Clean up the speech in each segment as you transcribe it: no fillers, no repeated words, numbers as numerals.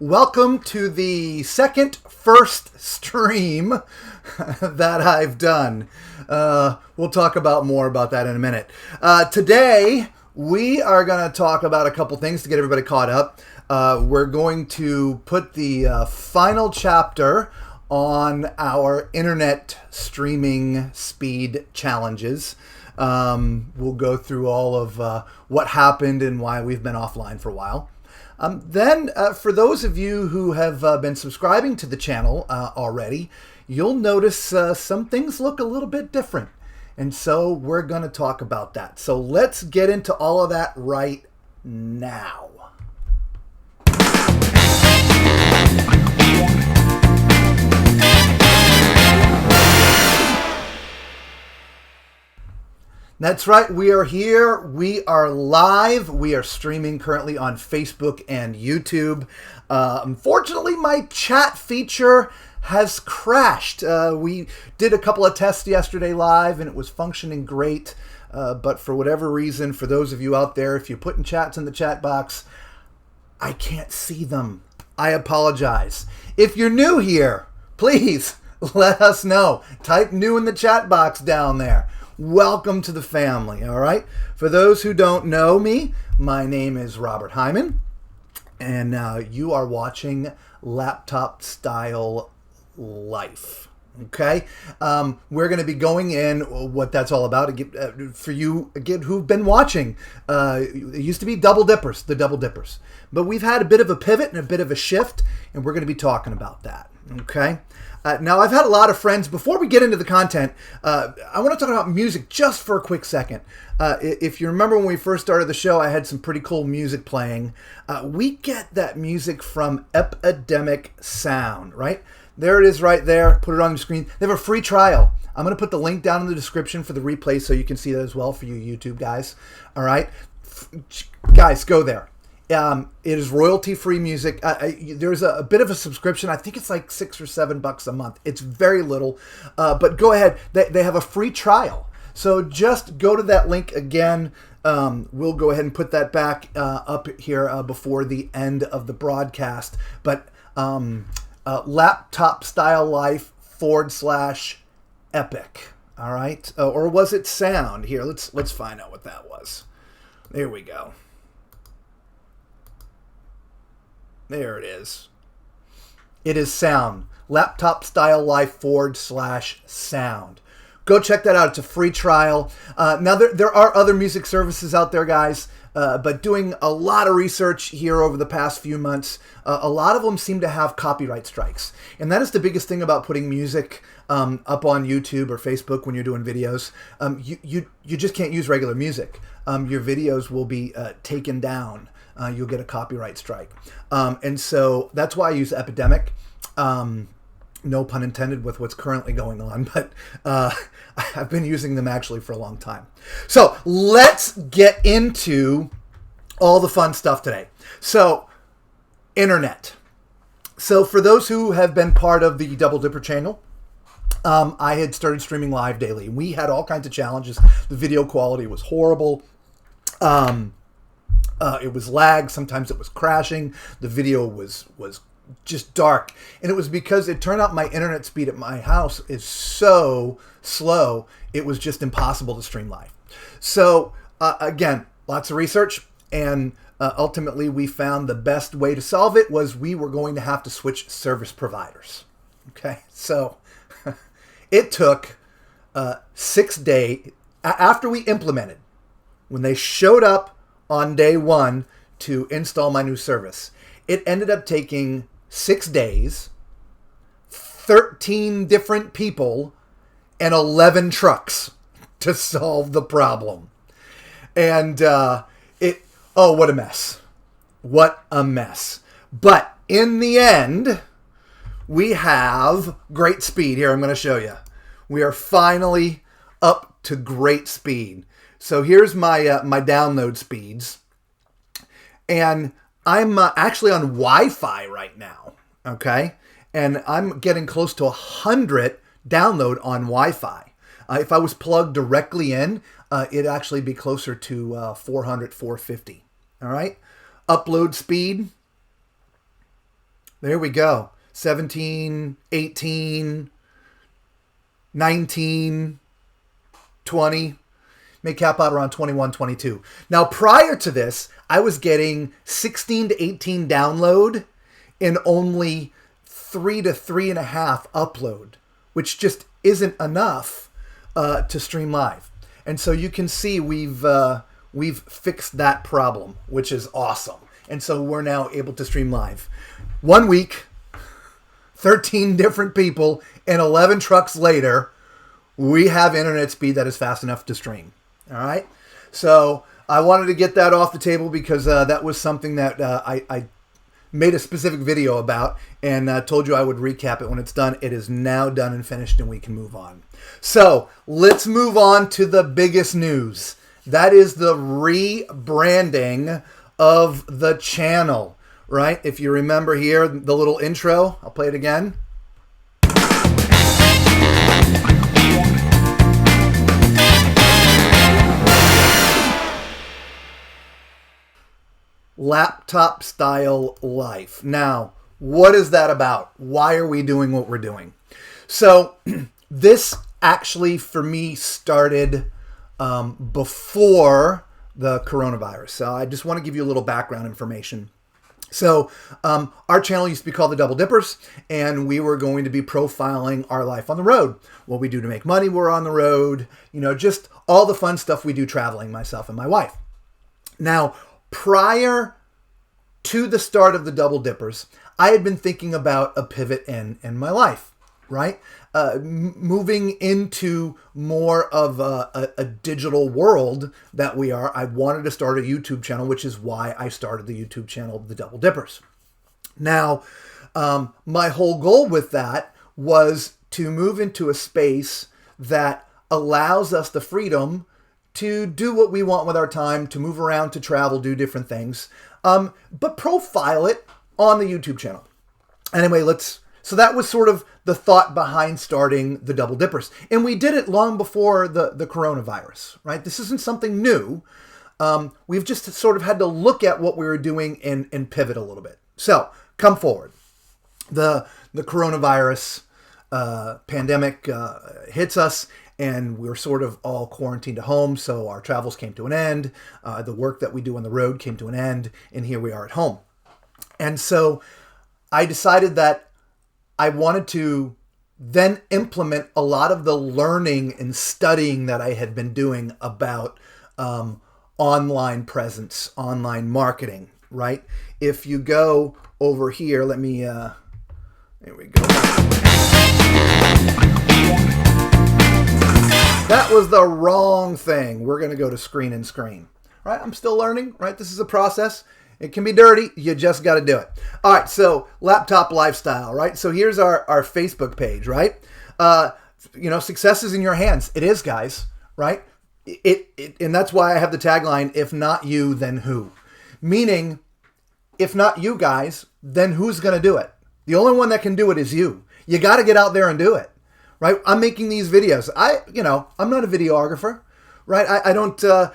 Welcome to the first stream that I've done. We'll talk about more about that in a minute. Today, we are going to talk about a couple things to get everybody caught up. We're going to put the final chapter on our internet streaming speed challenges. We'll go through all of what happened and why we've been offline for a while. Then, for those of you who have been subscribing to the channel already, you'll notice some things look a little bit different. And so we're going to talk about that. So let's get into all of that right now. That's right, we are here, we are live, we are streaming currently on Facebook and YouTube. Unfortunately, my chat feature has crashed. We did a couple of tests yesterday live and it was functioning great, but for whatever reason, for those of you out there, if you put in chats in the chat box, I can't see them. I apologize. If you're new here, please let us know. Type new in the chat box down there. Welcome to the family, all right? For those who don't know me, my name is Robert Hyman, and you are watching Laptop Style Life, okay? We're going to be going in what that's all about. For you, again, who've been watching, it used to be the Double Dippers. But we've had a bit of a pivot and a bit of a shift, and we're going to be talking about that, okay? Now, I've had a lot of friends, before we get into the content, I want to talk about music just for a quick second. If you remember when we first started the show, I had some pretty cool music playing. We get that music from Epidemic Sound, right? There it is right there. Put it on the screen. They have a free trial. I'm going to put the link down in the description for the replay so you can see that as well for you YouTube guys. All right? Guys, go there. It is royalty-free music. There's a bit of a subscription. I think it's like $6 or $7 a month. It's very little, but go ahead. They have a free trial. So just go to that link again. We'll go ahead and put that back up here before the end of the broadcast. But Laptop Style Life /epic. All right, or was it sound? Here, let's find out what that was. There we go. There it is. It is sound. Laptop Style Life /sound. Go check that out. It's a free trial. Now, there are other music services out there, guys, but doing a lot of research here over the past few months, a lot of them seem to have copyright strikes. And that is the biggest thing about putting music up on YouTube or Facebook when you're doing videos. You just can't use regular music. Your videos will be taken down. You'll get a copyright strike. And so that's why I use Epidemic. No pun intended with what's currently going on, but I've been using them actually for a long time. So let's get into all the fun stuff today. So, internet. So for those who have been part of the Double Dipper channel, I had started streaming live daily. We had all kinds of challenges. The video quality was horrible. It was lag. Sometimes it was crashing. The video was just dark. And it was because it turned out my internet speed at my house is so slow, it was just impossible to stream live. So, again, lots of research. And ultimately, we found the best way to solve it was we were going to have to switch service providers. Okay, so it took 6 days after we implemented, when they showed up on day one to install my new service. It ended up taking 6 days, 13 different people, and 11 trucks to solve the problem. And what a mess. What a mess. But in the end, we have great speed. Here, I'm going to show you. We are finally up to great speed. So here's my my download speeds, and I'm actually on Wi-Fi right now, okay? And I'm getting close to 100 download on Wi-Fi. If I was plugged directly in, it'd actually be closer to 400, 450, all right? Upload speed, There we go. 17, 18, 19, 20. May cap out around 21, 22. Now, prior to this, I was getting 16 to 18 download and only 3 to 3.5 upload, which just isn't enough to stream live. And so you can see we've fixed that problem, which is awesome. And so we're now able to stream live. 1 week, 13 different people, and 11 trucks later, we have internet speed that is fast enough to stream. All right. So I wanted to get that off the table because that was something that I made a specific video about and told you I would recap it when it's done. It is now done and finished, and we can move on. So let's move on to the biggest news. That is the rebranding of the channel, right? If you remember here, the little intro, I'll play it again. Laptop Style Life. Now, what is that about? Why are we doing what we're doing? So this actually, for me, started before the coronavirus. So I just want to give you a little background information. So our channel used to be called The Double Dippers, and we were going to be profiling our life on the road. What we do to make money, we're on the road, just all the fun stuff we do traveling, myself and my wife. Now, prior to the start of the Double Dippers, I had been thinking about a pivot in my life, right? Moving into more of a digital world that we are. I wanted to start a YouTube channel, which is why I started the YouTube channel, The Double Dippers. Now, my whole goal with that was to move into a space that allows us the freedom to do what we want with our time, to move around, to travel, do different things, but profile it on the YouTube channel. Anyway, so that was sort of the thought behind starting the Double Dippers. And we did it long before the coronavirus, right? This isn't something new. We've just sort of had to look at what we were doing and pivot a little bit. So come forward. The coronavirus pandemic hits us, and we're sort of all quarantined at home, so our travels came to an end. The work that we do on the road came to an end, and here we are at home. And so I decided that I wanted to then implement a lot of the learning and studying that I had been doing about online presence, online marketing, right? If you go over here, let me, there we go. That was the wrong thing. We're going to go to screen and screen, right? I'm still learning, right? This is a process. It can be dirty. You just got to do it. All right. So laptop lifestyle, right? So here's our Facebook page, right? Success is in your hands. It is, guys, right? And that's why I have the tagline, if not you, then who? Meaning, if not you guys, then who's going to do it? The only one that can do it is you. You got to get out there and do it. Right? I'm making these videos. I'm not a videographer, right? I don't I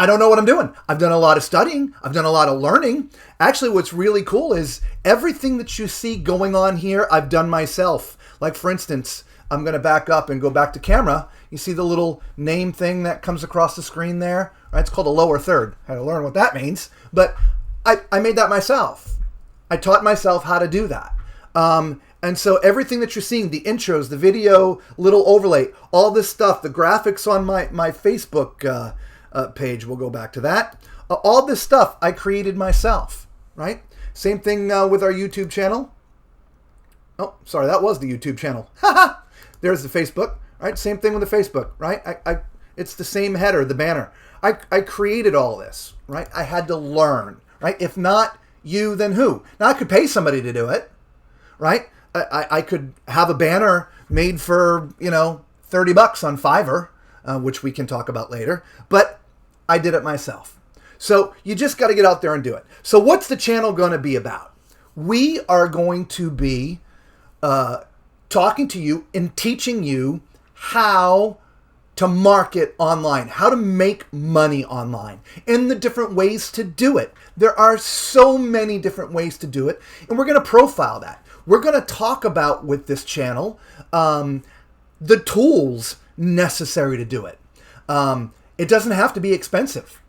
don't know what I'm doing. I've done a lot of studying. I've done a lot of learning. Actually, what's really cool is everything that you see going on here, I've done myself. Like, for instance, I'm going to back up and go back to camera. You see the little name thing that comes across the screen there? Right? It's called a lower third. I had to learn what that means. But I made that myself. I taught myself how to do that. And so everything that you're seeing, the intros, the video, little overlay, all this stuff, the graphics on my Facebook page, we'll go back to that. All this stuff I created myself, right? Same thing with our YouTube channel. Oh, sorry, that was the YouTube channel. There's the Facebook, right? Same thing with the Facebook, right? It's the same header, the banner. I created all this, right? I had to learn, right? If not you, then who? Now, I could pay somebody to do it, right? I could have a banner made for, $30 on Fiverr, which we can talk about later, but I did it myself. So you just got to get out there and do it. So what's the channel going to be about? We are going to be talking to you and teaching you how to market online, how to make money online, and the different ways to do it. There are so many different ways to do it, and we're going to profile that. We're going to talk about with this channel the tools necessary to do it. It doesn't have to be expensive,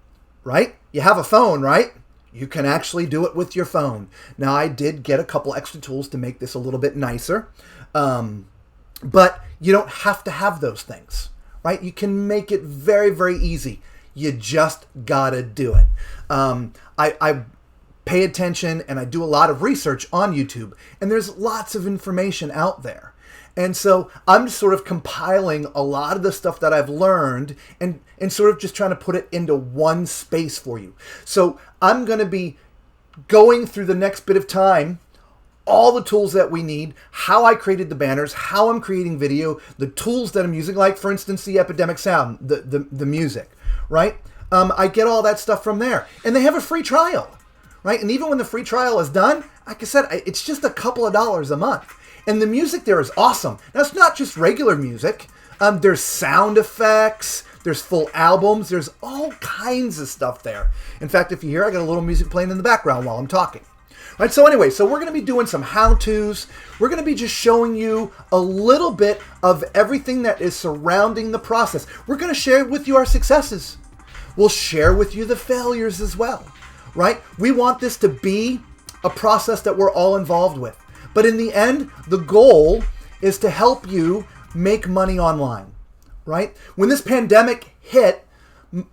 right? You have a phone, right? You can actually do it with your phone. Now, I did get a couple extra tools to make this a little bit nicer, but you don't have to have those things, right? You can make it very, very easy. You just gotta do it. I pay attention and I do a lot of research on YouTube, and there's lots of information out there. And so I'm just sort of compiling a lot of the stuff that I've learned and sort of just trying to put it into one space for you. So I'm going to be going through the next bit of time, all the tools that we need, how I created the banners, how I'm creating video, the tools that I'm using, like for instance, the Epidemic Sound, the music, right? I get all that stuff from there, and they have a free trial, right? And even when the free trial is done, like I said, it's just a couple of dollars a month. And the music there is awesome. Now, it's not just regular music. There's sound effects. There's full albums. There's all kinds of stuff there. In fact, if you hear, I got a little music playing in the background while I'm talking. Right, so anyway, so we're going to be doing some how-tos. We're going to be just showing you a little bit of everything that is surrounding the process. We're going to share with you our successes. We'll share with you the failures as well, right? We want this to be a process that we're all involved with. But in the end, the goal is to help you make money online, right? When this pandemic hit,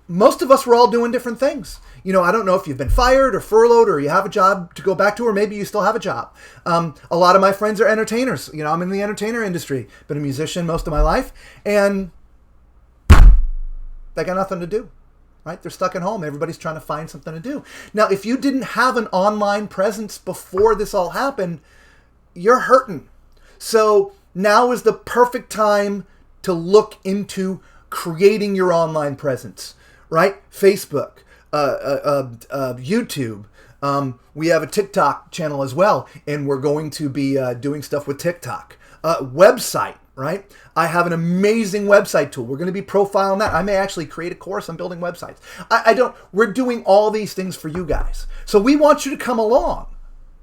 most of us were all doing different things. You know, I don't know if you've been fired or furloughed or you have a job to go back to, or maybe you still have a job. A lot of my friends are entertainers. You know, I'm in the entertainer industry, been a musician most of my life, and they got nothing to do. Right? They're stuck at home. Everybody's trying to find something to do. Now, if you didn't have an online presence before this all happened, you're hurting. So now is the perfect time to look into creating your online presence, right? Facebook, YouTube. We have a TikTok channel as well, and we're going to be doing stuff with TikTok. Website, right? I have an amazing website tool. We're going to be profiling that. I may actually create a course on building websites. We're doing all these things for you guys. So we want you to come along,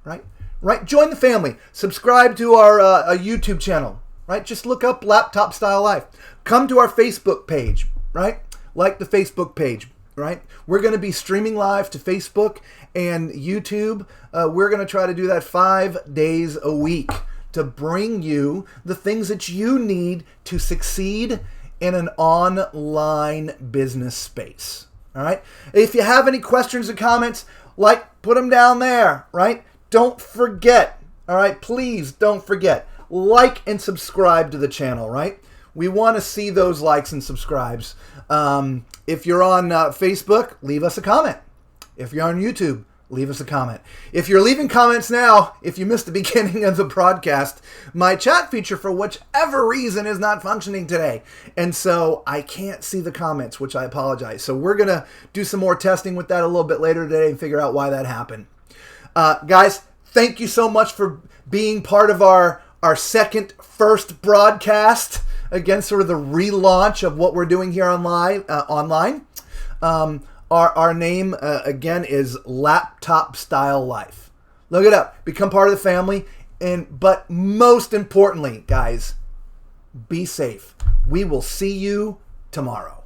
right? Right? Join the family. Subscribe to our YouTube channel, right? Just look up Laptop Style Life. Come to our Facebook page, right? Like the Facebook page, right? We're going to be streaming live to Facebook and YouTube. We're going to try to do that 5 days a week to bring you the things that you need to succeed in an online business space, all right? If you have any questions or comments, put them down there, right? Don't forget, all right? Please don't forget, like and subscribe to the channel, right? We want to see those likes and subscribes. If you're on Facebook, leave us a comment. If you're on YouTube, leave us a comment. If you're leaving comments now, if you missed the beginning of the broadcast, my chat feature, for whichever reason, is not functioning today. And so I can't see the comments, which I apologize. So we're going to do some more testing with that a little bit later today and figure out why that happened. Guys, thank you so much for being part of our first broadcast. Again, sort of the relaunch of what we're doing here online. Our name, again, is Laptop Style Life. Look it up. Become part of the family. But most importantly, guys, be safe. We will see you tomorrow.